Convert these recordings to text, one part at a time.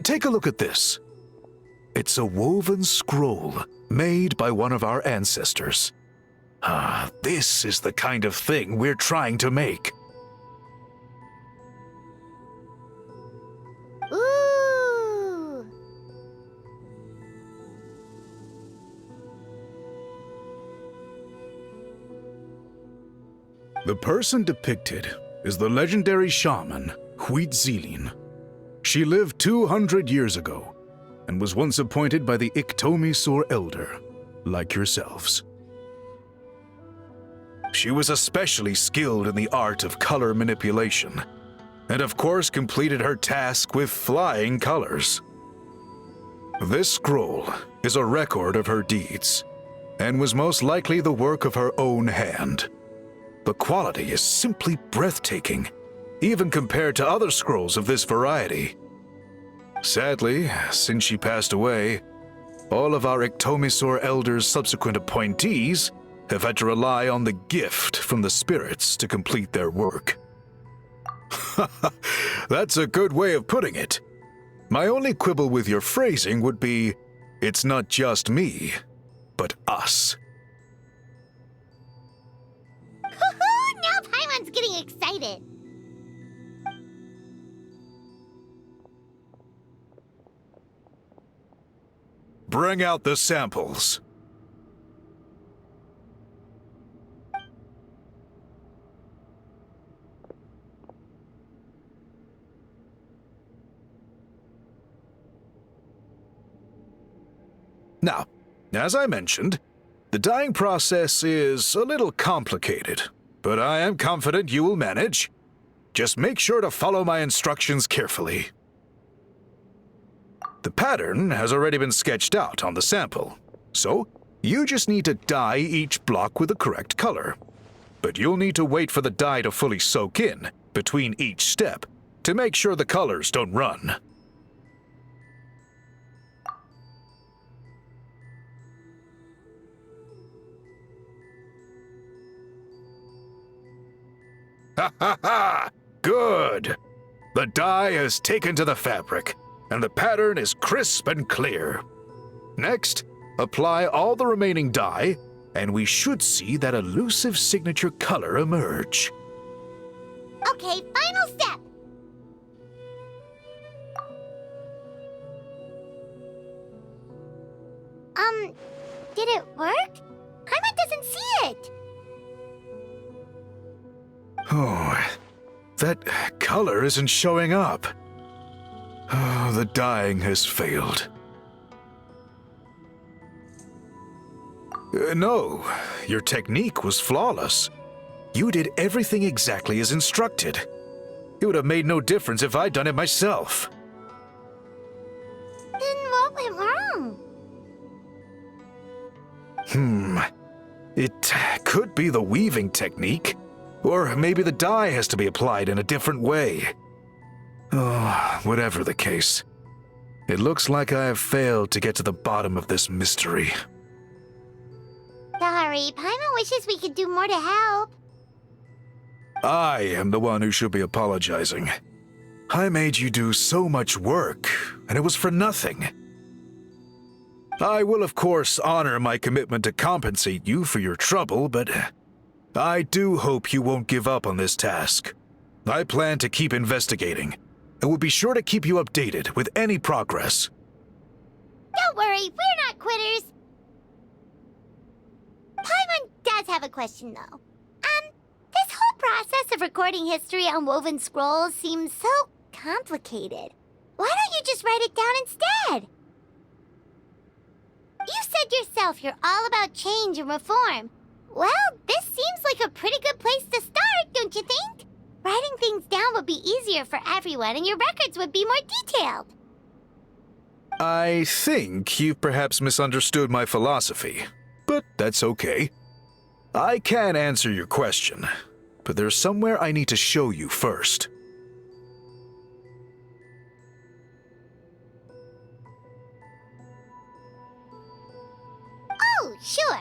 Take a look at this. It's a woven scroll made by one of our ancestors. This is the kind of thing we're trying to make. Ooh! The person depicted is the legendary shaman, Huitzilin. She lived 200 years ago and was once appointed by the Iktomisor Elder, like yourselves. She was especially skilled in the art of color manipulation, and of course completed her task with flying colors. This scroll is a record of her deeds, and was most likely the work of her own hand. The quality is simply breathtaking, even compared to other scrolls of this variety. Sadly, since she passed away, all of our Iktomisor Elder's subsequent appointees have had to rely on the gift from the spirits to complete their work. That's a good way of putting it. My only quibble with your phrasing would be, it's not just me, but us. Now Paimon's getting excited. Bring out the samples. Now, as I mentioned, the dyeing process is a little complicated, but I am confident you will manage. Just make sure to follow my instructions carefully. The pattern has already been sketched out on the sample, so you just need to dye each block with the correct color. But you'll need to wait for the dye to fully soak in between each step to make sure the colors don't run. Ha ha ha! Good! The dye has taken to the fabric, and the pattern is crisp and clear. Next, apply all the remaining dye, and we should see that elusive signature color emerge. Okay, final step. Did it work? Paimon doesn't see it. Oh, that color isn't showing up. Oh, the dyeing has failed. No, your technique was flawless. You did everything exactly as instructed. It would have made no difference if I'd done it myself. Then what went wrong? It could be the weaving technique, or maybe the dye has to be applied in a different way. Oh, whatever the case, it looks like I have failed to get to the bottom of this mystery. Sorry, Paimon wishes we could do more to help. I am the one who should be apologizing. I made you do so much work, and it was for nothing. I will, of course, honor my commitment to compensate you for your trouble, but I do hope you won't give up on this task. I plan to keep investigating, and will be sure to keep you updated with any progress. Don't worry, we're not quitters. Paimon does have a question, though. This whole process of recording history on woven scrolls seems so complicated. Why don't you just write it down instead? You said yourself you're all about change and reform. Well, this seems like a pretty good place to start, don't you think? Writing things down would be easier for everyone, and your records would be more detailed. I think you've perhaps misunderstood my philosophy, but that's okay. I can answer your question, but there's somewhere I need to show you first. Oh, sure.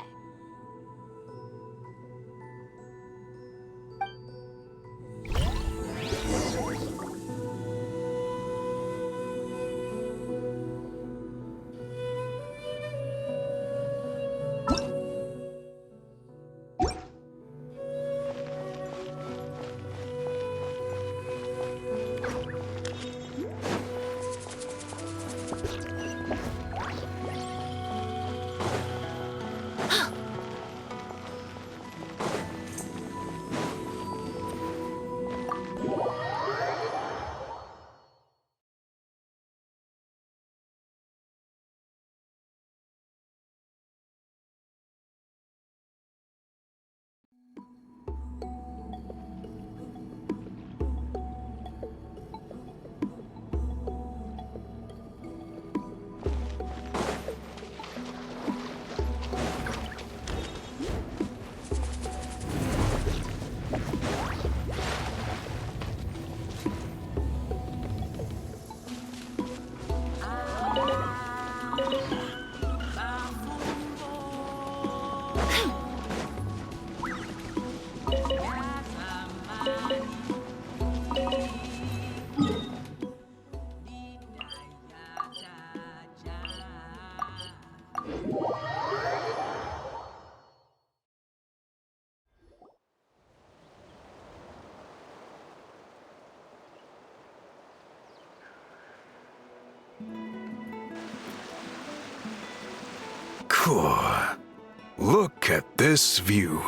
Look at this view.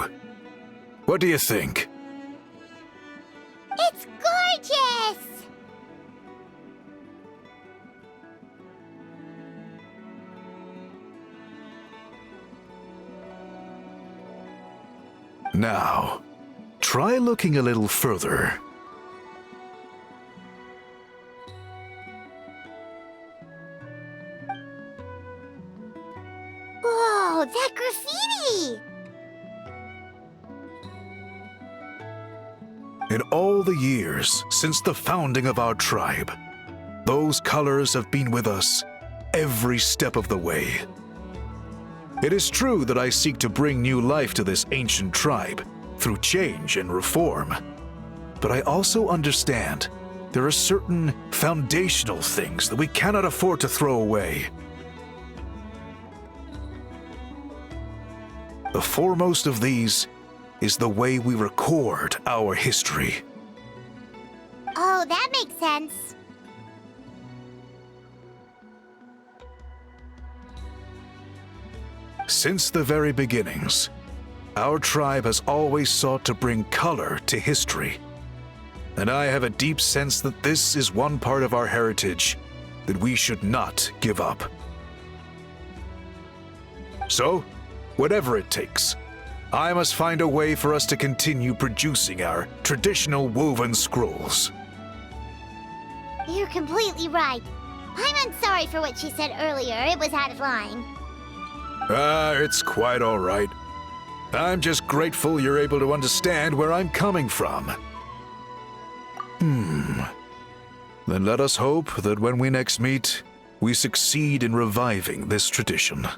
What do you think? It's gorgeous! Now, try looking a little further. Whoa, that graffiti! In all the years since the founding of our tribe, those colors have been with us every step of the way. It is true that I seek to bring new life to this ancient tribe through change and reform, but I also understand there are certain foundational things that we cannot afford to throw away. The foremost of these is the way we record our history. Oh, that makes sense. Since the very beginnings, our tribe has always sought to bring color to history. And I have a deep sense that this is one part of our heritage that we should not give up. So, whatever it takes, I must find a way for us to continue producing our traditional woven scrolls. You're completely right. I'm sorry for what she said earlier. It was out of line. It's quite all right. I'm just grateful you're able to understand where I'm coming from. Then let us hope that when we next meet, we succeed in reviving this tradition.